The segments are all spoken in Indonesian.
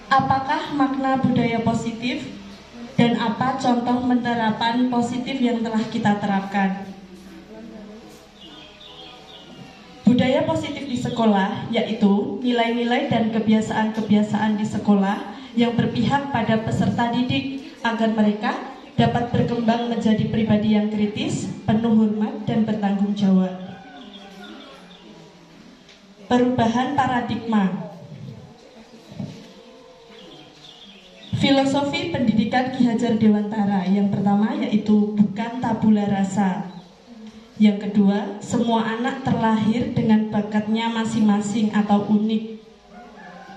Apakah makna budaya positif dan apa contoh penerapan positif yang telah kita terapkan? Budaya positif di sekolah yaitu nilai-nilai dan kebiasaan-kebiasaan di sekolah yang berpihak pada peserta didik agar mereka dapat berkembang menjadi pribadi yang kritis, penuh hormat, dan bertanggung jawab. Perubahan paradigma. Filosofi pendidikan Ki Hajar Dewantara yang pertama yaitu bukan tabula rasa. Yang kedua, semua anak terlahir dengan bakatnya masing-masing atau unik.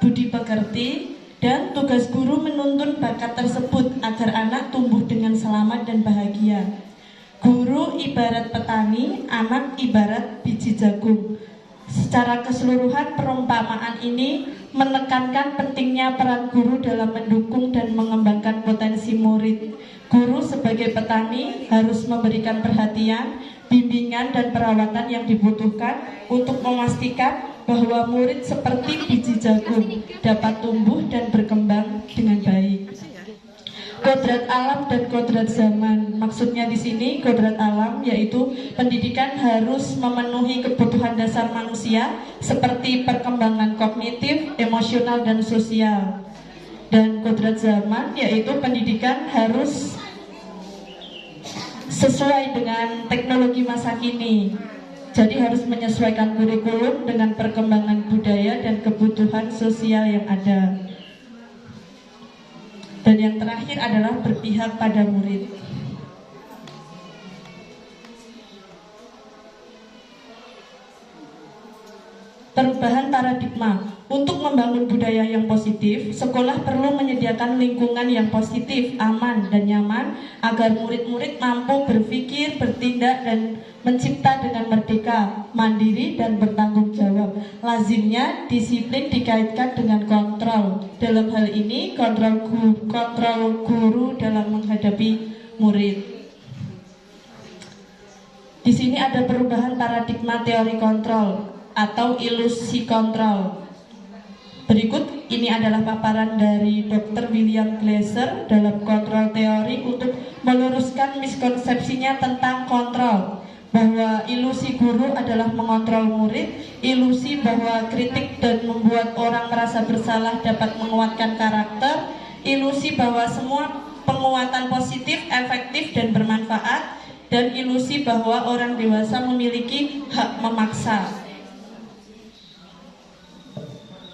Budi pekerti dan tugas guru menuntun bakat tersebut agar anak tumbuh dengan selamat dan bahagia. Guru ibarat petani, anak ibarat biji jagung. Secara keseluruhan perumpamaan ini menekankan pentingnya peran guru dalam mendukung dan mengembangkan potensi murid. Guru sebagai petani harus memberikan perhatian, bimbingan dan perawatan yang dibutuhkan untuk memastikan bahwa murid seperti biji jagung dapat tumbuh dan berkembang dengan baik. Kodrat alam dan kodrat zaman. Maksudnya di sini kodrat alam yaitu pendidikan harus memenuhi kebutuhan dasar manusia seperti perkembangan kognitif, emosional dan sosial. Dan kodrat zaman yaitu pendidikan harus sesuai dengan teknologi masa kini. Jadi harus menyesuaikan kurikulum dengan perkembangan budaya dan kebutuhan sosial yang ada. Dan yang terakhir adalah berpihak pada murid. Perubahan paradigma. Untuk membangun budaya yang positif, sekolah perlu menyediakan lingkungan yang positif, aman, dan nyaman agar murid-murid mampu berpikir, bertindak, dan mencipta dengan merdeka, mandiri, dan bertanggung jawab. Lazimnya, disiplin dikaitkan dengan kontrol. Dalam hal ini, kontrol guru dalam menghadapi murid. Di sini ada perubahan paradigma teori kontrol atau ilusi kontrol. Berikut ini adalah paparan dari Dr. William Glasser dalam kontrol teori untuk meluruskan miskonsepsinya tentang kontrol, bahwa ilusi guru adalah mengontrol murid, ilusi bahwa kritik dan membuat orang merasa bersalah dapat menguatkan karakter, ilusi bahwa semua penguatan positif, efektif, dan bermanfaat, dan ilusi bahwa orang dewasa memiliki hak memaksa.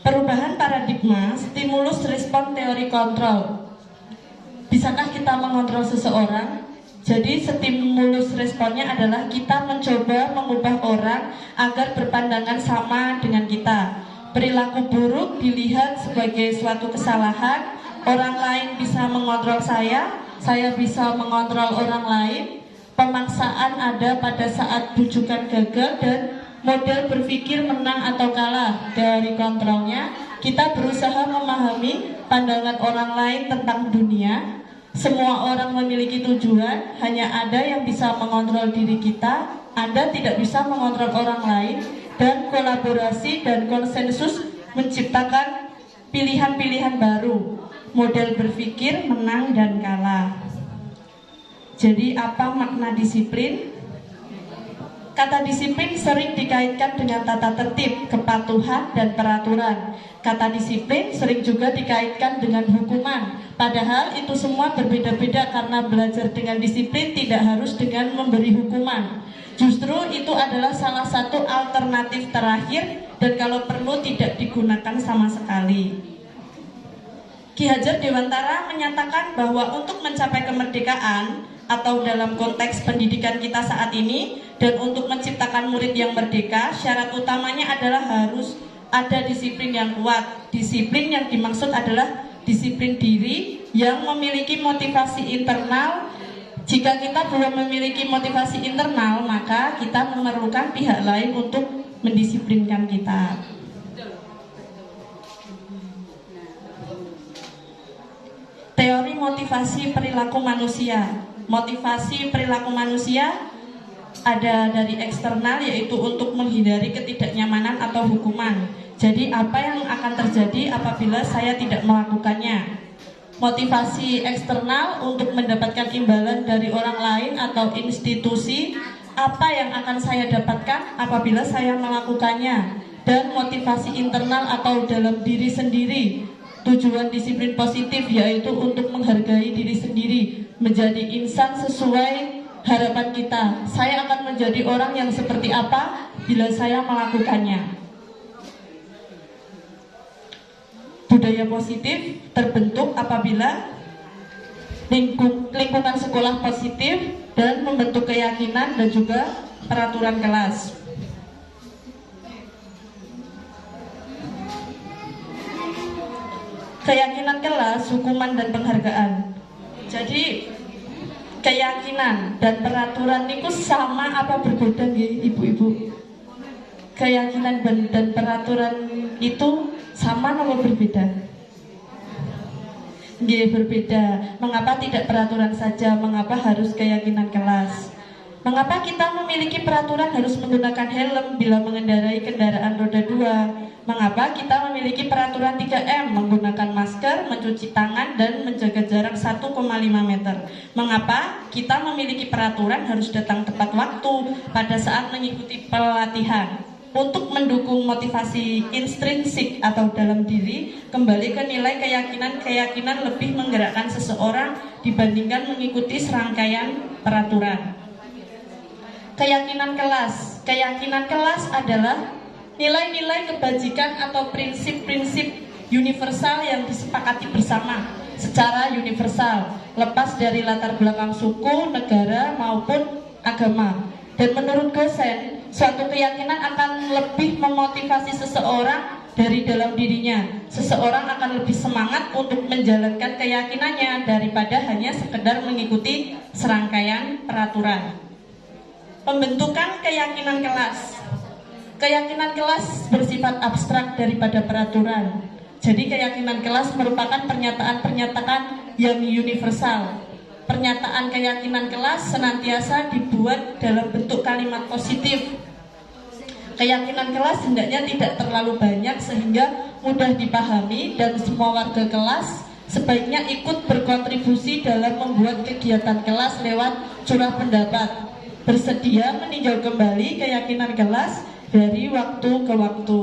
Perubahan paradigma, stimulus respon teori kontrol. Bisakah kita mengontrol seseorang? Jadi stimulus responnya adalah kita mencoba mengubah orang agar berpandangan sama dengan kita. Perilaku buruk dilihat sebagai suatu kesalahan, orang lain bisa mengontrol saya bisa mengontrol orang lain. Pemaksaan ada pada saat bujukan gagal dan model berpikir menang atau kalah. Dari kontrolnya, kita berusaha memahami pandangan orang lain tentang dunia. Semua orang memiliki tujuan, hanya ada yang bisa mengontrol diri kita, Anda tidak bisa mengontrol orang lain, dan kolaborasi dan konsensus menciptakan pilihan-pilihan baru. Model berpikir menang dan kalah. Jadi apa makna disiplin? Kata disiplin sering dikaitkan dengan tata tertib, kepatuhan, dan peraturan. Kata disiplin sering juga dikaitkan dengan hukuman. Padahal itu semua berbeda-beda karena belajar dengan disiplin tidak harus dengan memberi hukuman. Justru itu adalah salah satu alternatif terakhir dan kalau perlu tidak digunakan sama sekali. Ki Hajar Dewantara menyatakan bahwa untuk mencapai kemerdekaan atau dalam konteks pendidikan kita saat ini dan untuk menciptakan murid yang merdeka, syarat utamanya adalah harus ada disiplin yang kuat. Disiplin yang dimaksud adalah disiplin diri yang memiliki motivasi internal. Jika kita belum memiliki motivasi internal, maka kita memerlukan pihak lain untuk mendisiplinkan kita. Teori motivasi perilaku manusia. Motivasi perilaku manusia ada dari eksternal, yaitu untuk menghindari ketidaknyamanan atau hukuman. Jadi apa yang akan terjadi apabila saya tidak melakukannya? Motivasi eksternal untuk mendapatkan imbalan dari orang lain atau institusi, apa yang akan saya dapatkan apabila saya melakukannya, dan motivasi internal atau dalam diri sendiri. Tujuan disiplin positif yaitu untuk menghargai diri sendiri, menjadi insan sesuai harapan kita. Saya akan menjadi orang yang seperti apa bila saya melakukannya. Budaya positif terbentuk apabila lingkungan sekolah positif dan membentuk keyakinan dan juga peraturan kelas. Keyakinan kelas, hukuman dan penghargaan. Jadi keyakinan dan peraturan itu sama apa berbeda nggih, Ibu-ibu? Keyakinan dan peraturan itu sama atau berbeda? Nggih, berbeda. Mengapa tidak peraturan saja? Mengapa harus keyakinan kelas? Mengapa kita memiliki peraturan harus menggunakan helm bila mengendarai kendaraan roda 2? Mengapa kita memiliki peraturan 3M, menggunakan masker, mencuci tangan, dan menjaga jarak 1,5 meter? Mengapa kita memiliki peraturan harus datang tepat waktu pada saat mengikuti pelatihan? Untuk mendukung motivasi intrinsik atau dalam diri, kembali ke nilai keyakinan lebih menggerakkan seseorang dibandingkan mengikuti serangkaian peraturan. Keyakinan kelas adalah nilai-nilai kebajikan atau prinsip-prinsip universal yang disepakati bersama secara universal, lepas dari latar belakang suku, negara maupun agama. Dan menurut dosen, suatu keyakinan akan lebih memotivasi seseorang dari dalam dirinya. Seseorang akan lebih semangat untuk menjalankan keyakinannya daripada hanya sekedar mengikuti serangkaian peraturan. Pembentukan keyakinan kelas. Keyakinan kelas bersifat abstrak daripada peraturan. Jadi keyakinan kelas merupakan pernyataan-pernyataan yang universal. Pernyataan keyakinan kelas senantiasa dibuat dalam bentuk kalimat positif. Keyakinan kelas hendaknya tidak terlalu banyak sehingga mudah dipahami dan semua warga kelas sebaiknya ikut berkontribusi dalam membuat kegiatan kelas lewat curah pendapat. Bersedia meninjau kembali keyakinan kelas dari waktu ke waktu.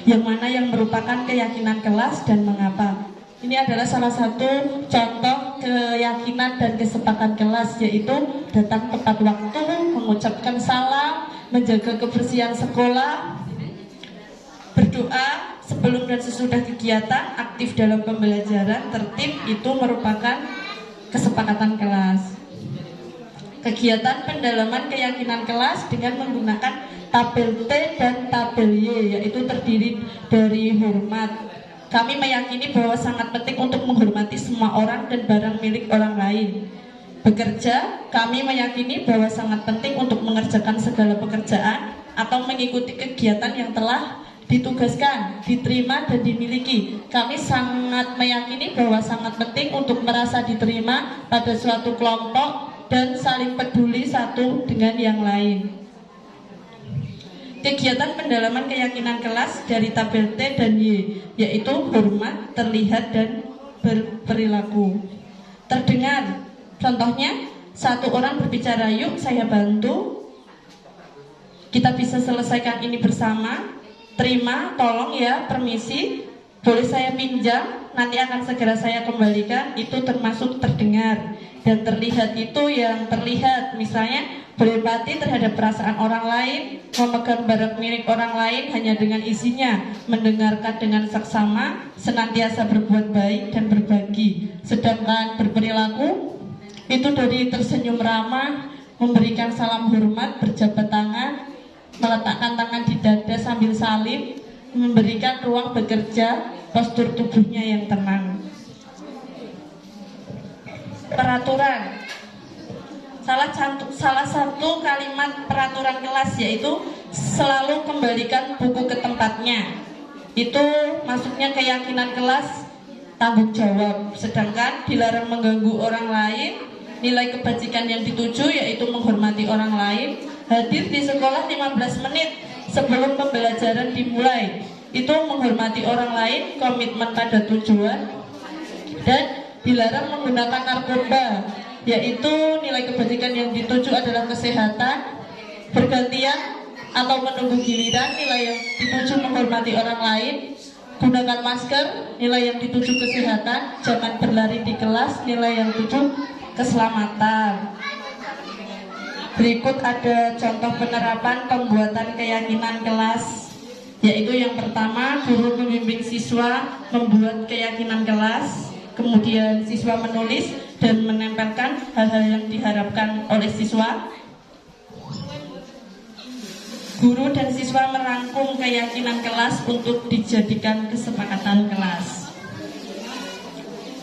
Yang mana yang merupakan keyakinan kelas dan mengapa? Ini adalah salah satu contoh keyakinan dan kesepakatan kelas, yaitu datang tepat waktu, mengucapkan salam, menjaga kebersihan sekolah, berdoa sebelum dan sesudah kegiatan, aktif dalam pembelajaran, tertib. Itu merupakan kesepakatan kelas. Kegiatan pendalaman keyakinan kelas dengan menggunakan tabel T dan tabel Y, yaitu terdiri dari hormat. Kami meyakini bahwa sangat penting untuk menghormati semua orang dan barang milik orang lain. Bekerja, kami meyakini bahwa sangat penting untuk mengerjakan segala pekerjaan atau mengikuti kegiatan yang telah ditugaskan, diterima dan dimiliki. Kami sangat meyakini bahwa sangat penting untuk merasa diterima pada suatu kelompok dan saling peduli satu dengan yang lain. Kegiatan pendalaman keyakinan kelas dari tabel T dan Y, yaitu hormat, terlihat, dan berperilaku. Terdengar, contohnya, satu orang berbicara, yuk saya bantu, kita bisa selesaikan ini bersama. Terima, tolong ya, permisi, boleh saya pinjam, nanti akan segera saya kembalikan. Itu termasuk terdengar. Dan terlihat itu yang terlihat, misalnya berempati terhadap perasaan orang lain, memegang barang milik orang lain hanya dengan isinya, mendengarkan dengan saksama, senantiasa berbuat baik dan berbagi. Sedangkan berperilaku itu dari tersenyum ramah, memberikan salam hormat, berjabat tangan, meletakkan tangan di dada sambil salim, memberikan ruang bekerja, postur tubuhnya yang tenang. Peraturan. Salah satu kalimat peraturan kelas yaitu selalu kembalikan buku ke tempatnya. Itu masuknya keyakinan kelas tanggung jawab. Sedangkan dilarang mengganggu orang lain. Nilai kebajikan yang dituju yaitu menghormati orang lain, hadir di sekolah 15 menit sebelum pembelajaran dimulai. Itu menghormati orang lain, komitmen pada tujuan, dan dilarang menggunakan narkoba, yaitu nilai kebajikan yang dituju adalah kesehatan, bergantian atau menunggu giliran, nilai yang dituju menghormati orang lain, gunakan masker, nilai yang dituju kesehatan, jangan berlari di kelas, nilai yang dituju keselamatan. Berikut ada contoh penerapan pembuatan keyakinan kelas, yaitu yang pertama, guru membimbing siswa membuat keyakinan kelas, kemudian siswa menulis dan menempelkan hal-hal yang diharapkan oleh siswa. Guru dan siswa merangkum keyakinan kelas untuk dijadikan kesepakatan kelas.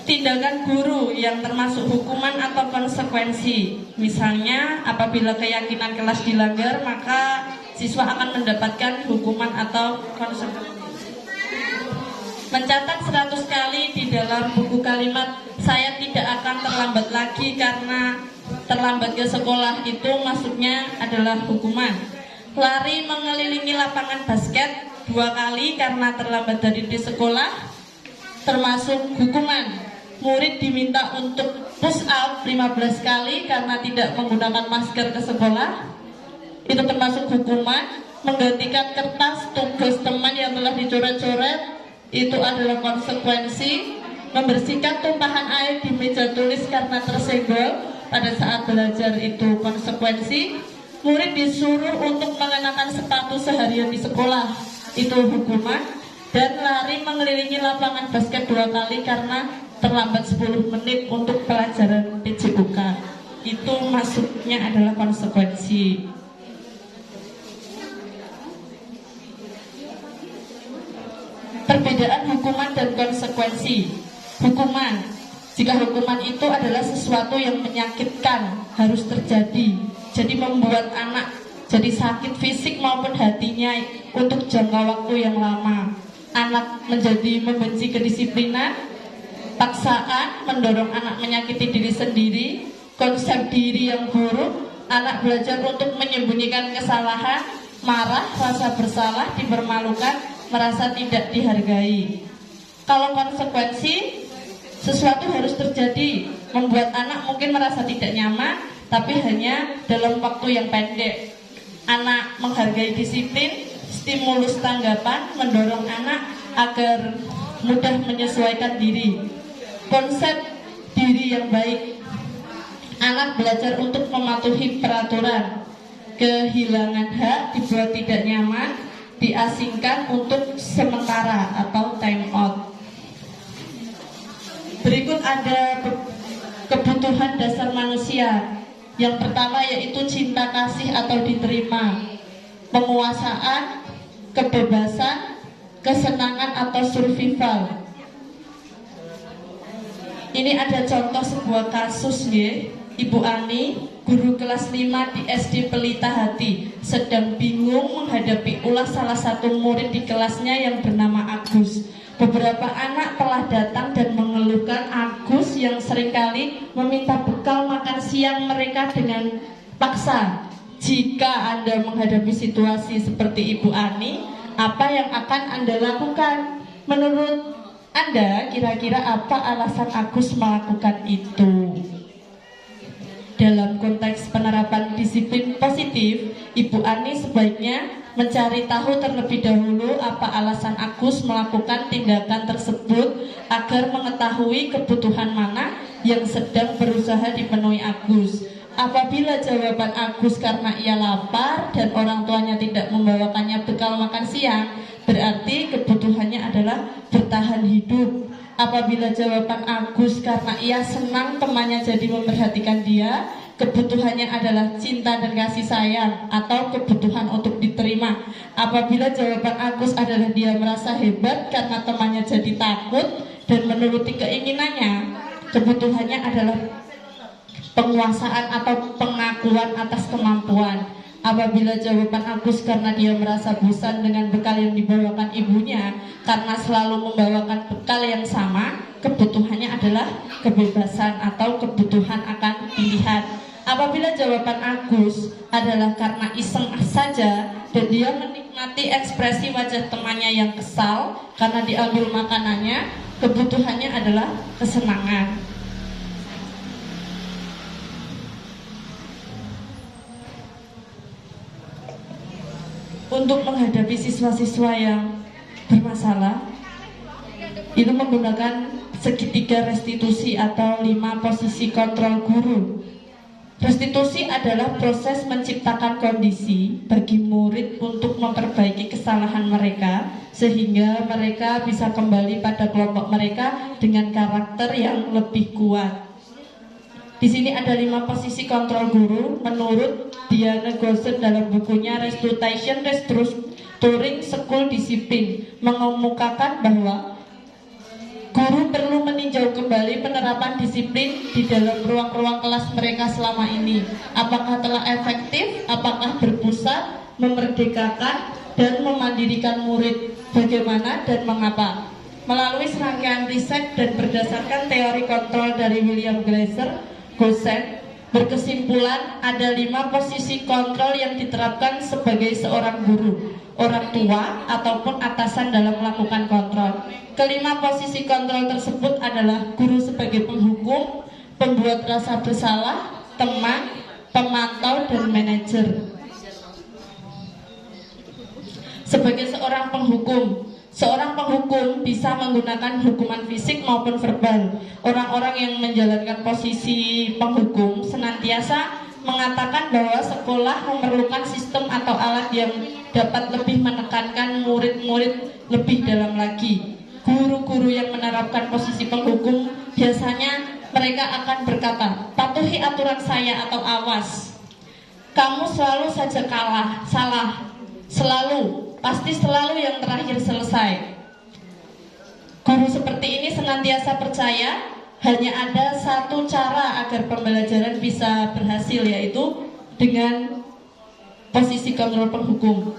Tindakan guru yang termasuk hukuman atau konsekuensi. Misalnya, apabila keyakinan kelas dilanggar, maka siswa akan mendapatkan hukuman atau konsekuensi. Mencatat 100 kali di dalam buku kalimat "saya tidak akan terlambat lagi karena terlambat ke sekolah" itu maksudnya adalah hukuman. Lari mengelilingi lapangan basket 2 kali karena terlambat dari di sekolah termasuk hukuman. Murid diminta untuk push up 15 kali karena tidak menggunakan masker ke sekolah, itu termasuk hukuman. Menggantikan kertas tugas teman yang telah dicoret-coret, itu adalah konsekuensi. Membersihkan tumpahan air di meja tulis karena tersenggol pada saat belajar, itu konsekuensi. Murid disuruh untuk mengenakan sepatu seharian di sekolah, itu hukuman. Dan lari mengelilingi lapangan basket 2 kali karena terlambat 10 menit untuk pelajaran PJUK, itu maksudnya adalah konsekuensi. Perbedaan hukuman dan konsekuensi. Hukuman, jika hukuman itu adalah sesuatu yang menyakitkan, harus terjadi, jadi membuat anak jadi sakit fisik maupun hatinya untuk jangka waktu yang lama. Anak menjadi membenci kedisiplinan, paksaan, mendorong anak menyakiti diri sendiri, konsep diri yang buruk, anak belajar untuk menyembunyikan kesalahan, marah, rasa bersalah, dipermalukan, merasa tidak dihargai. Kalau konsekuensi, sesuatu harus terjadi, membuat anak mungkin merasa tidak nyaman, tapi hanya dalam waktu yang pendek. Anak menghargai disiplin, stimulus tanggapan, mendorong anak agar mudah menyesuaikan diri. Konsep diri yang baik, anak belajar untuk mematuhi peraturan. Kehilangan hak, dibuat tidak nyaman, diasingkan untuk sementara atau time out. Berikut ada kebutuhan dasar manusia. Yang pertama yaitu cinta kasih atau diterima, penguasaan, kebebasan, kesenangan atau survival. Ini ada contoh sebuah kasus ya. Ibu Ani, guru kelas 5 di SD Pelita Hati, sedang bingung menghadapi ulah salah satu murid di kelasnya yang bernama Agus. Beberapa anak telah datang dan mengeluhkan Agus yang seringkali meminta bekal makan siang mereka dengan paksa. Jika Anda menghadapi situasi seperti Ibu Ani, apa yang akan Anda lakukan? Menurut Anda, kira-kira apa alasan Agus melakukan itu? Dalam konteks penerapan disiplin positif, Ibu Ani sebaiknya mencari tahu terlebih dahulu apa alasan Agus melakukan tindakan tersebut agar mengetahui kebutuhan mana yang sedang berusaha dipenuhi Agus. Apabila jawaban Agus karena ia lapar dan orang tuanya tidak membawakannya bekal makan siang, berarti kebutuhannya adalah bertahan hidup. Apabila jawaban Agus karena ia senang temannya jadi memperhatikan dia, kebutuhannya adalah cinta dan kasih sayang atau kebutuhan untuk diterima. Apabila jawaban Agus adalah dia merasa hebat karena temannya jadi takut dan menuruti keinginannya, kebutuhannya adalah penguasaan atau pengakuan atas kemampuan. Apabila jawaban Agus karena dia merasa bosan dengan bekal yang dibawakan ibunya karena selalu membawakan bekal yang sama, kebutuhannya adalah kebebasan atau kebutuhan akan pilihan. Apabila jawaban Agus adalah karena iseng saja dan dia menikmati ekspresi wajah temannya yang kesal karena diambil makanannya, kebutuhannya adalah kesenangan. Untuk menghadapi siswa-siswa yang bermasalah, itu menggunakan segitiga restitusi atau 5 posisi kontrol guru. Restitusi adalah proses menciptakan kondisi bagi murid untuk memperbaiki kesalahan mereka sehingga mereka bisa kembali pada kelompok mereka dengan karakter yang lebih kuat. Di sini ada 5 posisi kontrol guru menurut Diana Gosset dalam bukunya Restitution Restructuring School Discipline, mengemukakan bahwa guru perlu meninjau kembali penerapan disiplin di dalam ruang-ruang kelas mereka selama ini. Apakah telah efektif, apakah berpusat, memerdekakan, dan memandirikan murid, bagaimana dan mengapa. Melalui serangkaian riset dan berdasarkan teori kontrol dari William Gosset, berkesimpulan ada 5 posisi kontrol yang diterapkan sebagai seorang guru, orang tua, ataupun atasan dalam melakukan kontrol. Kelima posisi kontrol tersebut adalah guru sebagai penghukum, pembuat rasa bersalah, teman, pemantau, dan manajer. Sebagai seorang penghukum bisa menggunakan hukuman fisik maupun verbal. Orang-orang yang menjalankan posisi penghukum senantiasa mengatakan bahwa sekolah memerlukan sistem atau alat yang dapat lebih menekankan murid-murid lebih dalam lagi. Guru-guru yang menerapkan posisi penghukum biasanya mereka akan berkata, patuhi aturan saya atau awas. Kamu selalu saja salah, pasti selalu yang terakhir selesai. Guru seperti ini senantiasa percaya hanya ada satu cara agar pembelajaran bisa berhasil, yaitu dengan posisi kontrol penghukum.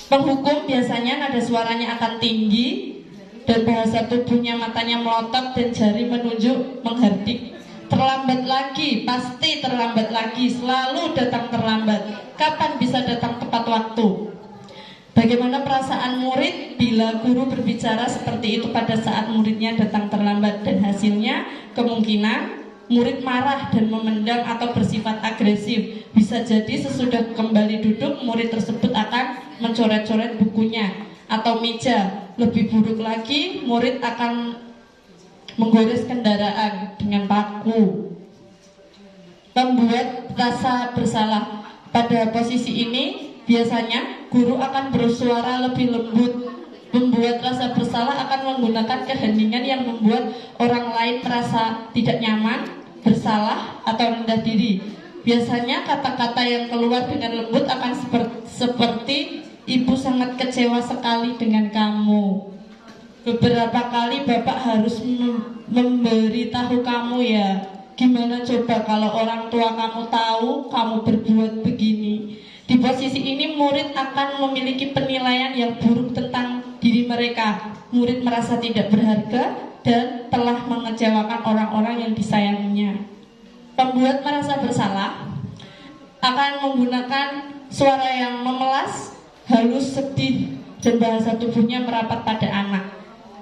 Penghukum biasanya nada suaranya akan tinggi dan bahasa tubuhnya, matanya melotot dan jari menunjuk menghardik. Terlambat lagi, pasti terlambat lagi, selalu datang terlambat. Kapan bisa datang tepat waktu? Bagaimana perasaan murid bila guru berbicara seperti itu pada saat muridnya datang terlambat, dan hasilnya kemungkinan murid marah dan memendam atau bersifat agresif. Bisa jadi sesudah kembali duduk, murid tersebut akan mencoret-coret bukunya atau meja. Lebih buruk lagi, murid akan menggores kendaraan dengan paku. Membuat rasa bersalah. Pada posisi ini, biasanya guru akan bersuara lebih lembut. Membuat rasa bersalah akan menggunakan keheningan yang membuat orang lain merasa tidak nyaman, bersalah, atau rendah diri. Biasanya kata-kata yang keluar dengan lembut akan seperti, ibu sangat kecewa sekali dengan kamu. Beberapa kali bapak harus memberitahu kamu ya. Gimana coba kalau orang tua kamu tahu kamu berbuat begini. Di posisi ini murid akan memiliki penilaian yang buruk tentang diri mereka. Murid merasa tidak berharga dan telah mengecewakan orang-orang yang disayanginya. Pembuat merasa bersalah akan menggunakan suara yang memelas, halus, sedih, dan bahasa tubuhnya merapat pada anak.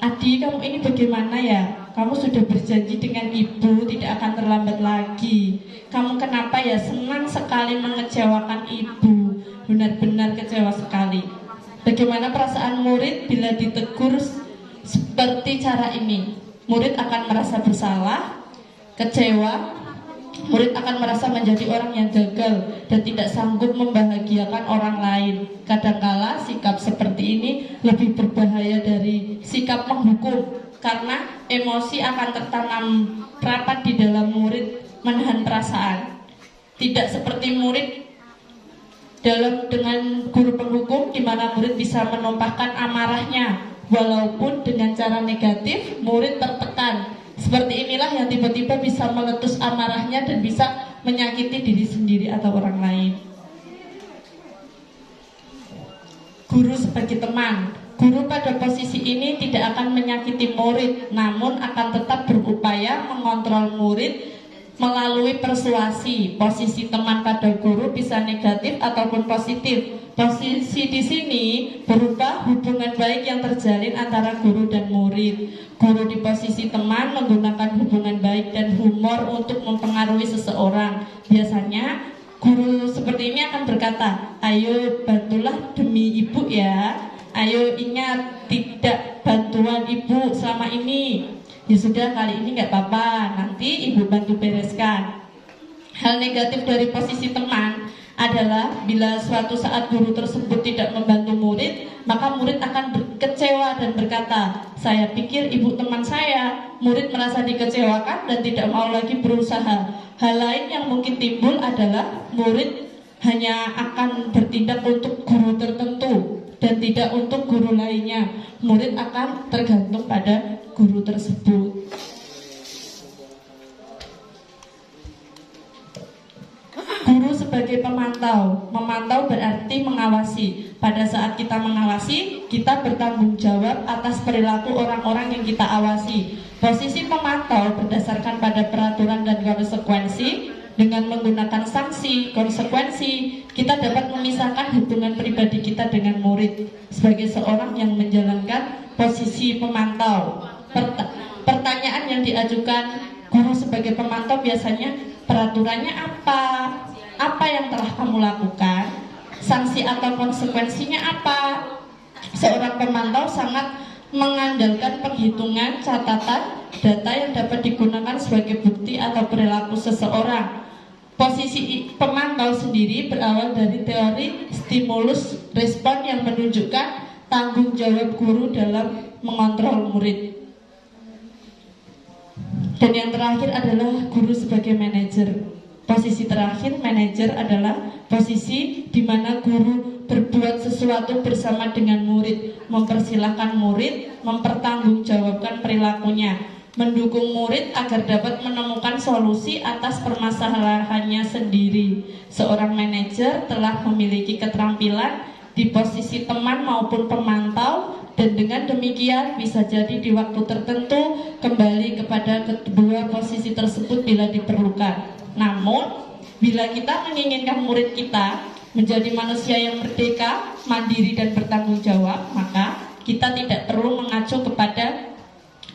Adi, kamu ini bagaimana ya? Kamu sudah berjanji dengan ibu tidak akan terlambat lagi. Kamu kenapa ya senang sekali mengecewakan ibu? Benar-benar kecewa sekali. Bagaimana perasaan murid bila ditegur seperti cara ini? Murid akan merasa bersalah, kecewa. Murid akan merasa menjadi orang yang gagal dan tidak sanggup membahagiakan orang lain. Kadangkala sikap seperti ini lebih berbahaya dari sikap menghukum, karena emosi akan tertanam rapat di dalam murid menahan perasaan. Tidak seperti murid dengan guru penghukum, di mana murid bisa menumpahkan amarahnya, walaupun dengan cara negatif. Murid tertekan. Seperti inilah yang tiba-tiba bisa meletus amarahnya dan bisa menyakiti diri sendiri atau orang lain. Guru sebagai teman. Guru pada posisi ini tidak akan menyakiti murid, namun akan tetap berupaya mengontrol murid melalui persuasi. Posisi teman pada guru bisa negatif ataupun positif. Posisi di sini berupa hubungan baik yang terjalin antara guru dan murid. Guru di posisi teman menggunakan hubungan baik dan humor untuk mempengaruhi seseorang. Biasanya guru seperti ini akan berkata, ayo bantulah demi ibu ya. Ayo ingat, tidak bantuan ibu selama ini. Ya sudah, kali ini nggak apa-apa, nanti ibu bantu bereskan. Hal negatif dari posisi teman adalah bila suatu saat guru tersebut tidak membantu murid, maka murid akan kecewa dan berkata, saya pikir ibu teman saya. Murid merasa dikecewakan dan tidak mau lagi berusaha. Hal lain yang mungkin timbul adalah murid hanya akan bertindak untuk guru tertentu dan tidak untuk guru lainnya. Murid akan tergantung pada guru tersebut. Guru sebagai pemantau. Memantau berarti mengawasi. Pada saat kita mengawasi, kita bertanggung jawab atas perilaku orang-orang yang kita awasi. Posisi pemantau berdasarkan pada peraturan dan konsekuensi. Dengan menggunakan sanksi, konsekuensi, kita dapat memisahkan hubungan pribadi kita dengan murid sebagai seorang yang menjalankan posisi pemantau. Pertanyaan yang diajukan guru sebagai pemantau biasanya, peraturannya apa? Apa yang telah kamu lakukan? Sanksi atau konsekuensinya apa? Seorang pemantau sangat mengandalkan penghitungan, catatan, data yang dapat digunakan sebagai bukti atau perilaku seseorang. Posisi pemantau sendiri berawal dari teori stimulus respon yang menunjukkan tanggung jawab guru dalam mengontrol murid. Dan yang terakhir adalah guru sebagai manajer. Posisi terakhir, manajer, adalah posisi di mana guru berbuat sesuatu bersama dengan murid, mempersilahkan murid, mempertanggungjawabkan perilakunya, mendukung murid agar dapat menemukan solusi atas permasalahannya sendiri. Seorang manajer telah memiliki keterampilan di posisi teman maupun pemantau, dan dengan demikian bisa jadi di waktu tertentu kembali kepada kedua posisi tersebut bila diperlukan. Namun, bila kita menginginkan murid kita menjadi manusia yang merdeka, mandiri dan bertanggung jawab, maka kita tidak perlu mengacu kepada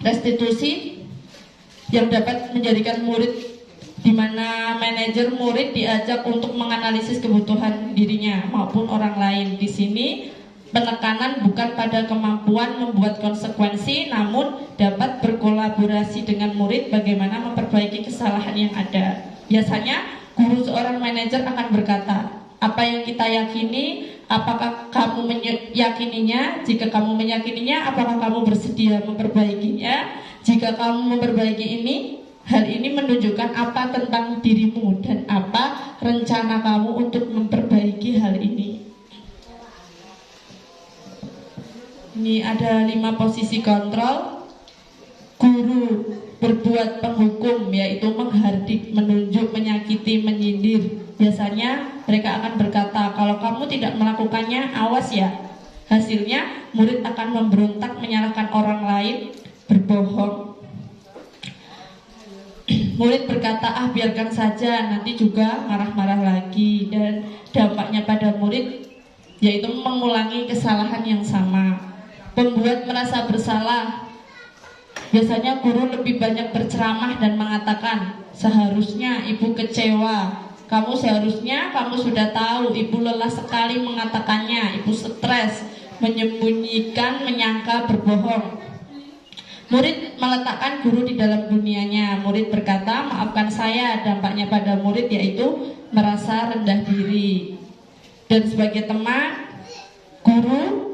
restitusi yang dapat menjadikan murid, di mana manajer murid diajak untuk menganalisis kebutuhan dirinya maupun orang lain. Di sini penekanan bukan pada kemampuan membuat konsekuensi, namun dapat berkolaborasi dengan murid bagaimana memperbaiki kesalahan yang ada. Biasanya guru seorang manajer akan berkata, apa yang kita yakini, apakah kamu meyakininya? Jika kamu meyakininya, apakah kamu bersedia memperbaikinya? Jika kamu memperbaiki ini, hal ini menunjukkan apa tentang dirimu dan apa rencana kamu untuk memperbaiki hal ini. Ini ada 5 posisi kontrol. Guru berbuat penghukum, yaitu menghardik, menunjuk, menyakiti, menyindir. Biasanya mereka akan berkata, kalau kamu tidak melakukannya, awas ya. Hasilnya murid akan memberontak, menyalahkan orang lain, berbohong. Murid berkata, biarkan saja, nanti juga marah-marah lagi. Dan dampaknya pada murid yaitu mengulangi kesalahan yang sama. Pembuat merasa bersalah. Biasanya guru lebih banyak berceramah dan mengatakan, seharusnya ibu kecewa, kamu sudah tahu, ibu lelah sekali mengatakannya, ibu stres, menyembunyikan, menyangka, berbohong. Murid meletakkan guru di dalam dunianya. Murid berkata, maafkan saya. Dampaknya pada murid yaitu merasa rendah diri. Dan sebagai teman, guru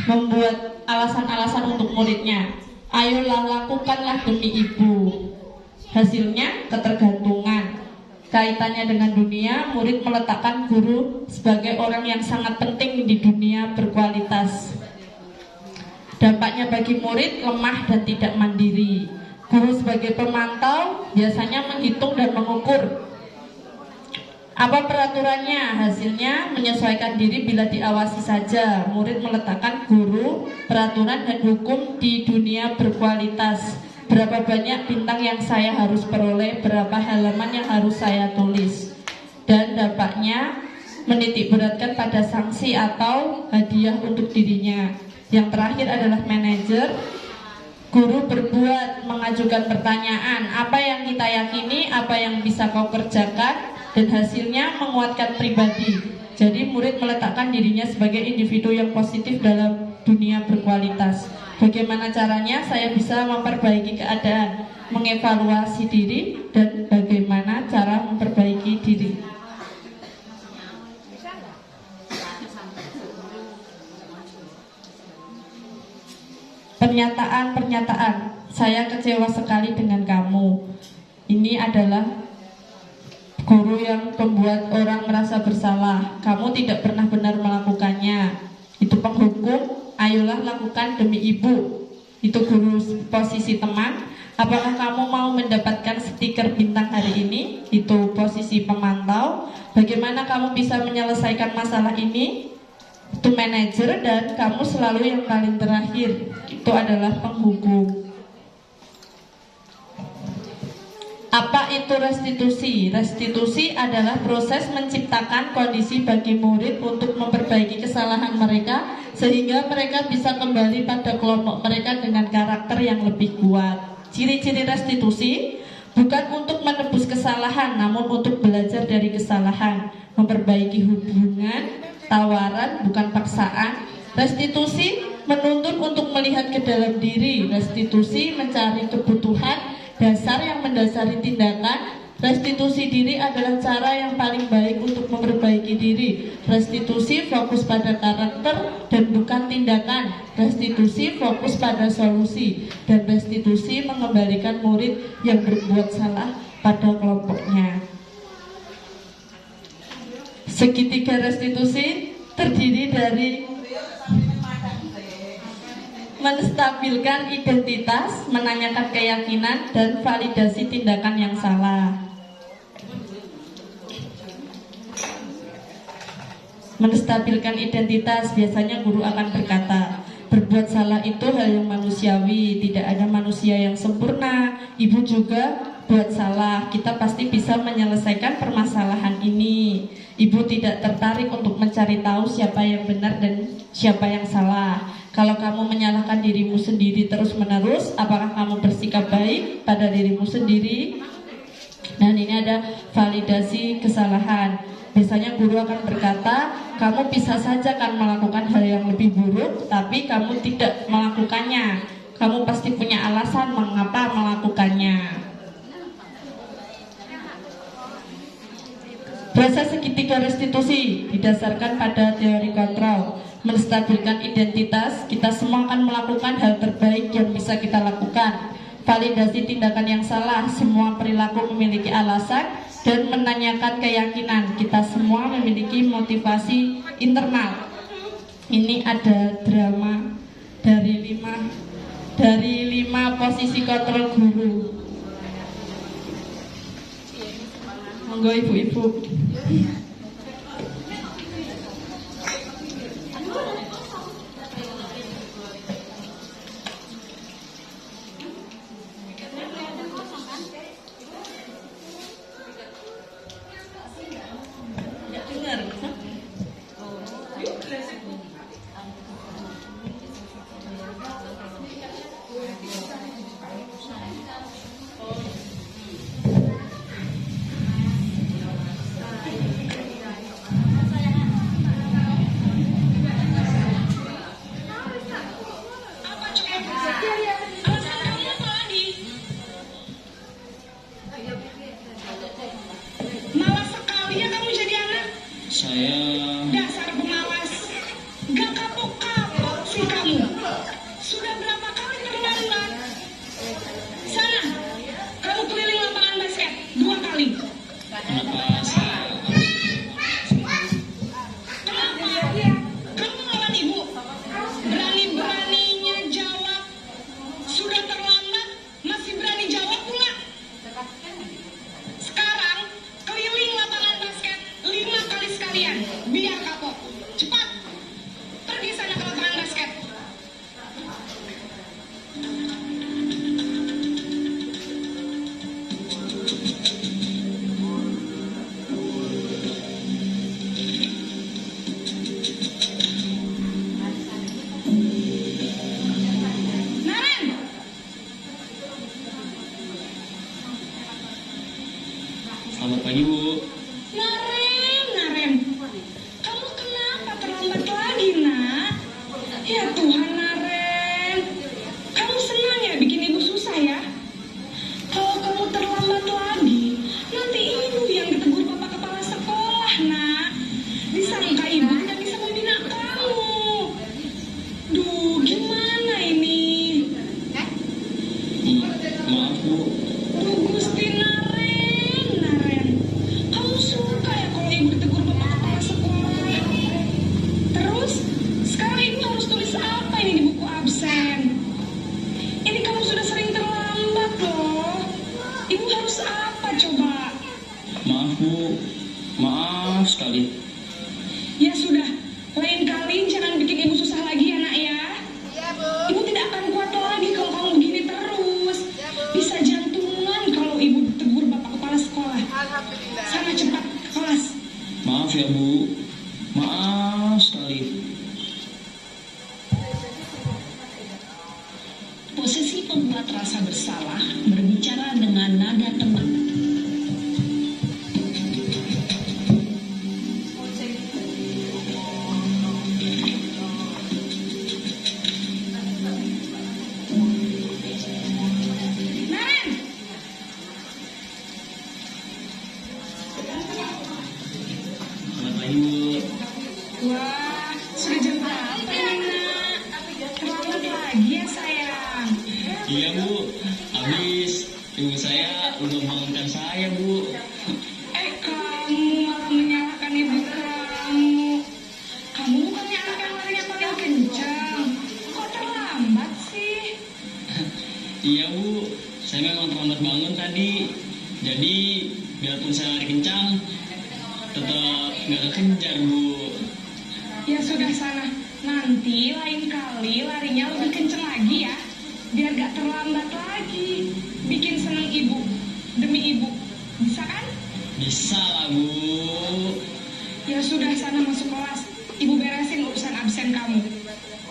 membuat alasan-alasan untuk muridnya. Ayolah, lakukanlah demi ibu. Hasilnya ketergantungan. Kaitannya dengan dunia, murid meletakkan guru sebagai orang yang sangat penting di dunia berkualitas. Dampaknya bagi murid lemah dan tidak mandiri. Guru sebagai pemantau biasanya menghitung dan mengukur apa peraturannya. Hasilnya menyesuaikan diri bila diawasi saja. Murid meletakkan guru, peraturan dan hukum di dunia berkualitas. Berapa banyak bintang yang saya harus peroleh, berapa halaman yang harus saya tulis. Dan dampaknya menitik beratkan pada sanksi atau hadiah untuk dirinya. Yang terakhir adalah manajer. Guru berbuat, mengajukan pertanyaan, apa yang kita yakini, apa yang bisa kau kerjakan, dan hasilnya menguatkan pribadi. Jadi murid meletakkan dirinya sebagai individu yang positif dalam dunia berkualitas. Bagaimana caranya saya bisa memperbaiki keadaan, mengevaluasi diri, dan bagaimana cara memperbaiki diri. Pernyataan, saya kecewa sekali dengan kamu. Ini adalah guru yang membuat orang merasa bersalah. Kamu tidak pernah benar melakukannya. Itu penghukum, ayolah lakukan demi ibu. Itu guru posisi teman. Apakah kamu mau mendapatkan stiker bintang hari ini? Itu posisi pemantau. Bagaimana kamu bisa menyelesaikan masalah ini? Itu manajer. Dan kamu selalu yang paling terakhir, itu adalah penghukum. Apa itu restitusi? Restitusi adalah proses menciptakan kondisi bagi murid untuk memperbaiki kesalahan mereka sehingga mereka bisa kembali pada kelompok mereka dengan karakter yang lebih kuat. Ciri-ciri restitusi bukan untuk menebus kesalahan, namun untuk belajar dari kesalahan, memperbaiki hubungan, tawaran bukan paksaan. Restitusi menuntut untuk melihat ke dalam diri. Restitusi mencari kebutuhan dasar yang mendasari tindakan. Restitusi diri adalah cara yang paling baik untuk memperbaiki diri. Restitusi fokus pada karakter dan bukan tindakan. Restitusi fokus pada solusi. Dan restitusi mengembalikan murid yang berbuat salah pada kelompoknya. Segitiga restitusi terdiri dari menstabilkan identitas, menanyakan keyakinan, dan validasi tindakan yang salah. Menstabilkan identitas, biasanya guru akan berkata, berbuat salah itu hal yang manusiawi, tidak ada manusia yang sempurna. Ibu juga buat salah, kita pasti bisa menyelesaikan permasalahan ini. Ibu tidak tertarik untuk mencari tahu siapa yang benar dan siapa yang salah. Kalau kamu menyalahkan dirimu sendiri terus-menerus, apakah kamu bersikap baik pada dirimu sendiri? Dan ini ada validasi kesalahan. Biasanya guru akan berkata, kamu bisa saja kan melakukan hal yang lebih buruk, tapi kamu tidak melakukannya. Kamu pasti punya alasan mengapa melakukannya. Proses segitiga restitusi didasarkan pada teori kontrol. Menstabilkan identitas, kita semua akan melakukan hal terbaik yang bisa kita lakukan. Validasi tindakan yang salah, semua perilaku memiliki alasan. Dan menanyakan keyakinan, kita semua memiliki motivasi internal. Ini ada drama dari lima posisi kontrol guru. Monggo ibu-ibu. ditegur bapak kepala sekolah. Terus sekarang ibu harus tulis apa ini di buku absen? Ini kamu sudah sering terlambat loh. Ibu harus apa coba? Maaf Bu, maaf sekali. Ya sudah, lain kali jangan bikin ibu susah lagi ya nak ya. Iya, Bu. Ibu tidak akan kuat lagi kalau kamu begini terus. Iya, Bu. Bisa jantungan kalau ibu ditegur bapak kepala sekolah. Alhamdulillah. Sana cepat ke kelas. Maaf ya Bu, maaf sekali. Posisi pembuat rasa bersalah berbicara dengan nada tenang. Naren! Selamat pagi Bu. Wah, sudah jam berapa ini nak? Terlambat lagi ya sayang. Iya Bu, habis ibu saya udah bangunkan saya Bu. Kamu malah menyalahkan ibu kamu. Kamu bukannya anak yang larinya paling kencang. Kok terlambat sih? Iya Bu, saya memang terlambat bangun tadi. Jadi biarpun saya lari kencang, tetap nggak kekejar Bu. Ya sudah sana. Nanti lain kali larinya lebih kencang lagi ya. Biar gak terlambat lagi. Bikin seneng ibu. Demi ibu. Bisa kan? Bisa lah Bu. Ya sudah sana masuk kelas. Ibu beresin urusan absen kamu.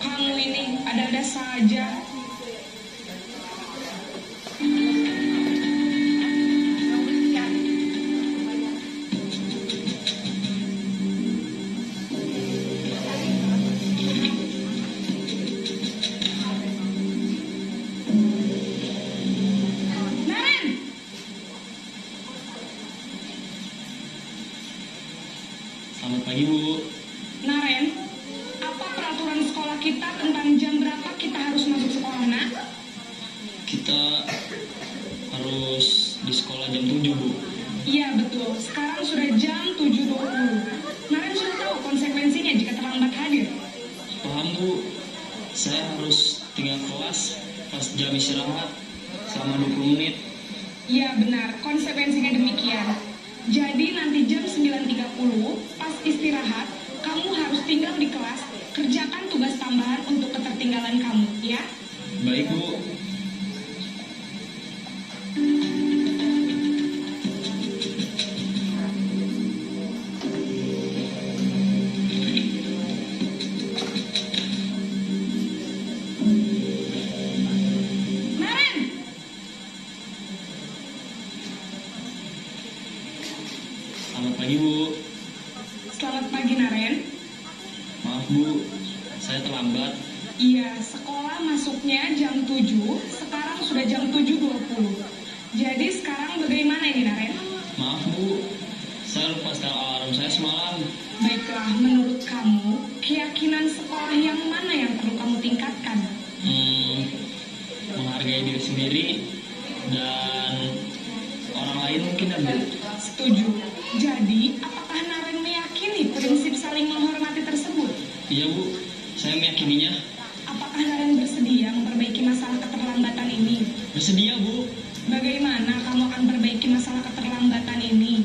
Kamu ini ada-ada saja. Naren! Selamat pagi Bu. Naren, apa peraturan sekolah kita tentang jam berapa kita harus masuk sekolah, nak? Kita harus di sekolah jam 7 Bu. Iya betul, sekarang sudah jam 7.20. Naren sudah tahu konsekuensinya jika terlambat hadir. Paham Bu, saya harus tinggal kelas pas jam istirahat selama 20 menit. Iya benar, konsekuensinya demikian. Jadi nanti jam 9.30 pas istirahat, kamu harus tinggal di kelas, kerjakan tugas tambahan untuk ketertinggalan kamu, ya? Baik Bu. Naren! Selamat pagi Bu. Selamat pagi Naren. Maaf Bu, saya terlambat. Iya, sekolah masuknya jam 7, sekarang sudah jam 7.20. Jadi sekarang bagaimana ini Naren? Maaf Bu, saya lupa setel alarm saya semalam. Baiklah, menurut kamu, keyakinan sekolah yang mana yang perlu kamu tingkatkan? Menghargai diri sendiri dan orang lain mungkin ya Bu. Setuju. Jadi, apakah Naren meyakini prinsip saling menghormati tersebut? Iya Bu, saya meyakininya. Apakah Naren bersedia memperbaiki masalah keterlambatan ini? Bersedia Bu. Bagaimana kamu akan perbaiki masalah keterlambatan ini?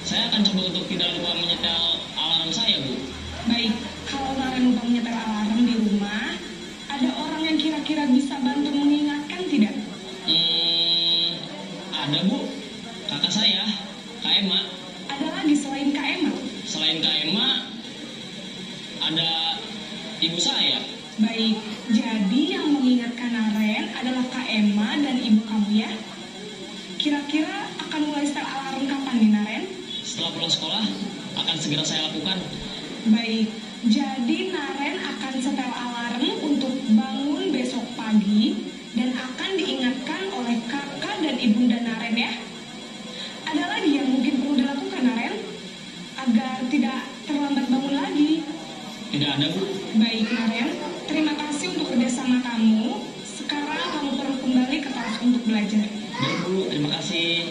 Saya akan coba untuk tidak lupa menyetel alarm saya Bu. Baik, kalau Naren lupa menyetel alarm di rumah, ada orang yang kira-kira bisa bantu mengingatkan tidak? Ada Bu, kakak saya, Kak Emma. Ada lagi selain Kak Emma? Selain Kak Emma, ada ibu saya. Baik, jadi yang mengingatkan Naren adalah Kak Emma dan ibu kamu ya? Kira-kira akan mulai setel alarm kapan nih Naren? Setelah pulang sekolah, akan segera saya lakukan. Baik, jadi Naren akan setel alarm untuk bangun besok pagi dan akan diingatkan oleh kakak dan ibunda Naren ya. Ada lagi yang mungkin perlu dilakukan Naren agar tidak terlambat bangun lagi? Tidak ada Bu. Baik Naren, terima kasih untuk kerjasama kamu. Sekarang kamu perlu kembali ke kelas untuk belajar. Baik Bu, terima kasih.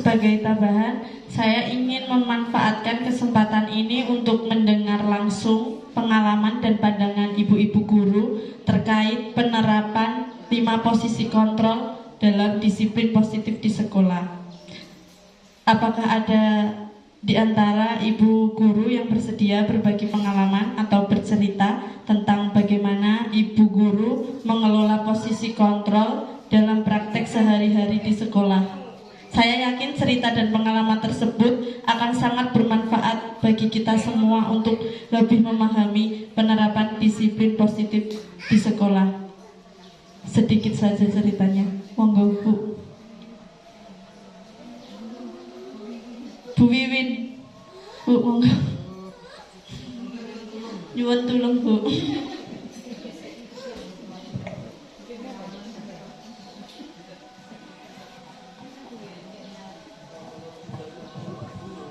Sebagai tambahan, saya ingin memanfaatkan kesempatan ini untuk mendengar langsung pengalaman dan pandangan ibu-ibu guru terkait penerapan 5 posisi kontrol dalam disiplin positif di sekolah. Apakah ada di antara ibu guru yang bersedia berbagi pengalaman atau bercerita tentang bagaimana ibu guru mengelola posisi kontrol dalam praktek sehari-hari di sekolah? Saya yakin cerita dan pengalaman tersebut akan sangat bermanfaat bagi kita semua untuk lebih memahami penerapan disiplin positif di sekolah. Sedikit saja ceritanya. Monggo Bu. Bu Wiwin. Bu, monggo. Nyuwun tulung Bu.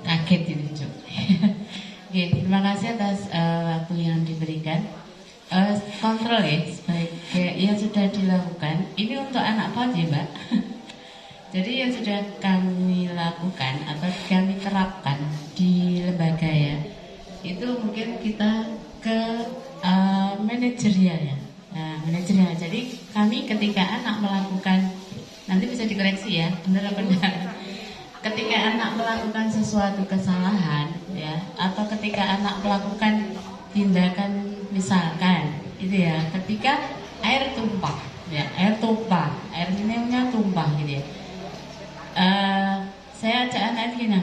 Kaget itu Cuk. Oke, terima kasih atas waktu yang diberikan. Kontrol ya sebagai yang sudah dilakukan. Ini untuk anak PAUD ya Mbak. Jadi yang sudah kami lakukan atau kami terapkan di lembaga ya, itu mungkin kita ke manajerial ya. Nah, manajerial. Jadi kami ketika anak melakukan, nanti bisa dikoreksi ya, benar apa benar. Ketika anak melakukan sesuatu kesalahan ya, atau ketika anak melakukan tindakan misalkan itu ya, ketika air tumpah ya, air minumnya tumpah gitu ya, saya ajak anak gini,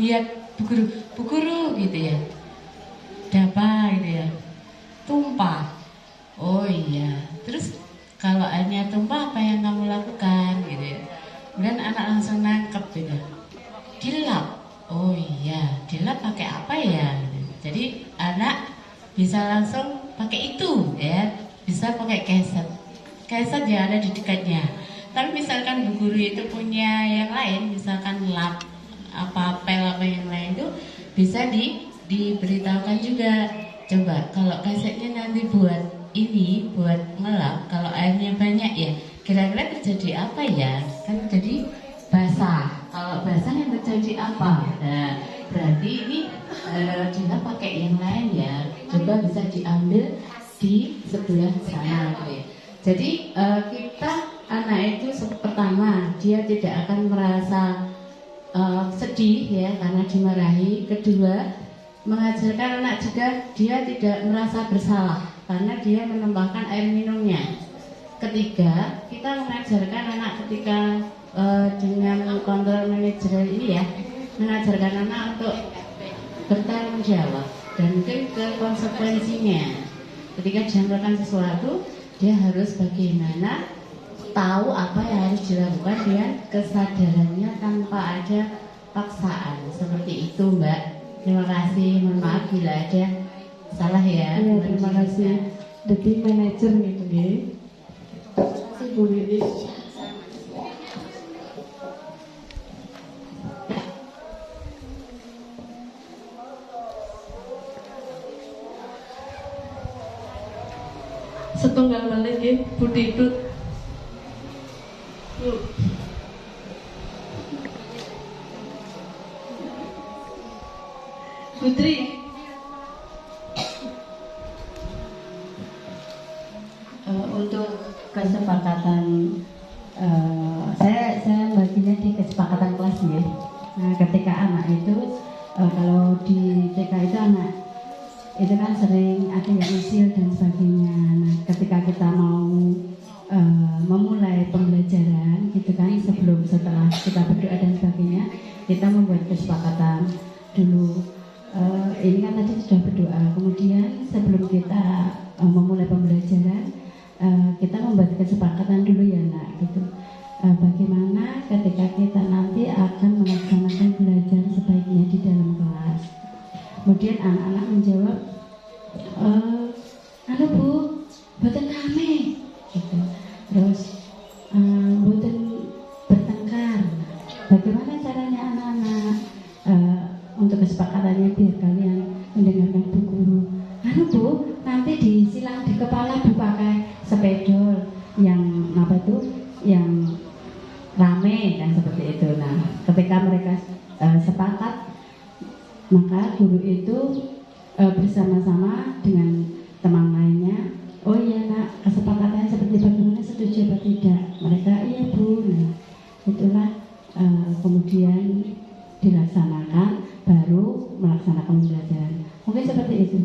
lihat bu guru gitu ya, dapa gitu ya, tumpah, oh iya, terus kalau airnya tumpah apa yang kamu lakukan gitu ya. Dan anak langsung nangkep gitu, dilap, oh iya, dilap pakai apa ya? Jadi anak bisa langsung pakai itu ya, bisa pakai keset ya ada di dekatnya. Tapi misalkan bu guru itu punya yang lain, misalkan lap, pel apa yang lain itu bisa diberitahukan juga. Coba kalau kesetnya nanti buat ini, buat ngelap, kalau airnya banyak ya, kira-kira terjadi apa ya? Kan jadi basah. Kalau basah yang terjadi apa? Nah, berarti ini dia pakai yang lain ya. Coba bisa diambil di sebelah sana. Ya. Jadi kita anak itu pertama dia tidak akan merasa sedih ya karena dimarahi. Kedua, mengajarkan anak juga dia tidak merasa bersalah karena dia menambahkan air minumnya. Ketiga, kita mengajarkan anak ketika dengan kontrol manajer ini ya, mengajarkan anak untuk bertanggung jawab dan mungkin ke konsekuensinya. Ketika dia melakukan sesuatu, dia harus bagaimana tahu apa yang harus dilakukan dengan kesadarannya tanpa ada paksaan. Seperti itu Mbak. Terima kasih, mohon maaf bila ada salah ya. Ya, terima kasih. Jadi manajer gitu ya. Bu Wiwin. Setunggal balik ya, Bu Didut. Bu. Putri. Untuk kesepakatan saya baginya di kesepakatan kelas ya. Nah, ketika anak itu kalau di TK itu anak itu kan sering ada yang usil dan sebagainya. Nah, ketika kita mau memulai pembelajaran gitu kan, setelah kita berdoa dan sebagainya, kita membuat kesepakatan dulu. Ini kan tadi sudah berdoa, kemudian sebelum kita memulai pembelajaran, kita membuat kesepakatan dulu ya nak gitu. Bagaimana ketika kita nanti akan melaksanakan belajar sebaiknya di dalam kelas. Kemudian anak-anak menjawab, anu Bu, boten kami gitu. Terus boten bertengkar. Bagaimana caranya anak-anak untuk kesepakatannya biar kalian mendengarkan Bu Guru. Anu Bu, nanti disilang di kepala Bu pakai sepedol yang apa itu, yang rame kan seperti itu. Nah, ketika guru itu bersama-sama dengan teman lainnya, oh iya nak, kesepakatannya seperti bagaimana, setuju atau tidak? Mereka iya bu. Nah, itulah kemudian dilaksanakan, baru melaksanakan pembelajaran. Mungkin seperti itu.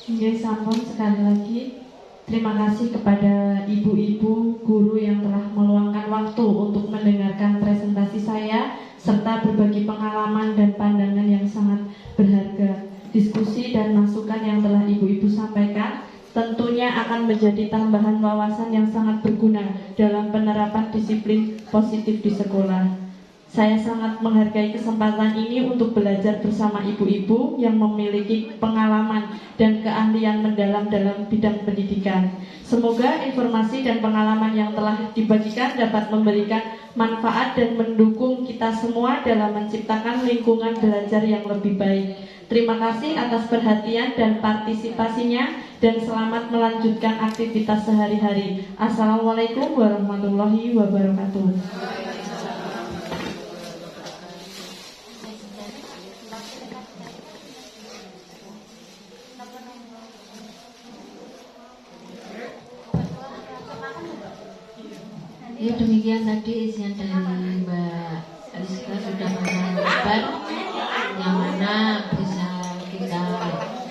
Ya, sampun sekali lagi. Terima kasih kepada ibu-ibu guru yang telah meluangkan waktu untuk mendengarkan presentasi saya serta berbagi pengalaman dan pandangan yang sangat berharga. Diskusi dan masukan yang telah ibu-ibu sampaikan tentunya akan menjadi tambahan wawasan yang sangat berguna dalam penerapan disiplin positif di sekolah. Saya sangat menghargai kesempatan ini untuk belajar bersama ibu-ibu yang memiliki pengalaman dan keahlian mendalam dalam bidang pendidikan. Semoga informasi dan pengalaman yang telah dibagikan dapat memberikan manfaat dan mendukung kita semua dalam menciptakan lingkungan belajar yang lebih baik. Terima kasih atas perhatian dan partisipasinya dan selamat melanjutkan aktivitas sehari-hari. Assalamualaikum warahmatullahi wabarakatuh. Ya, demikian tadi isian dari Mbak Rizka sudah menyampaikan yang mana bisa kita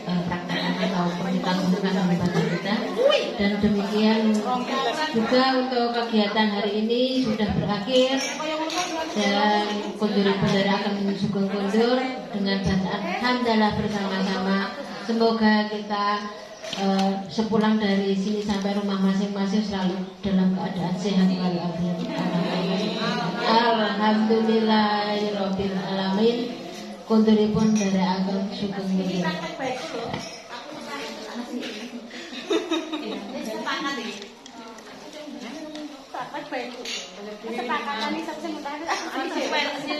praktekkan ataupun kita gunakan dalam ibadah kita. Dan demikian juga untuk kegiatan hari ini sudah berakhir, dan kundur bendera akan sugeng kundur dengan bacaan hamdalah bersama-sama. Semoga kita sepulang dari sini sampai rumah masing-masing selalu dalam keadaan sehat walafiat. Alhamdulillahirabbil alamin. Kunduripun dari akan sugeng kundur. Kesepakatan ini satu sementara lagi konsekuensi.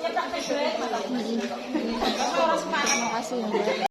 Ya tak terima kasih.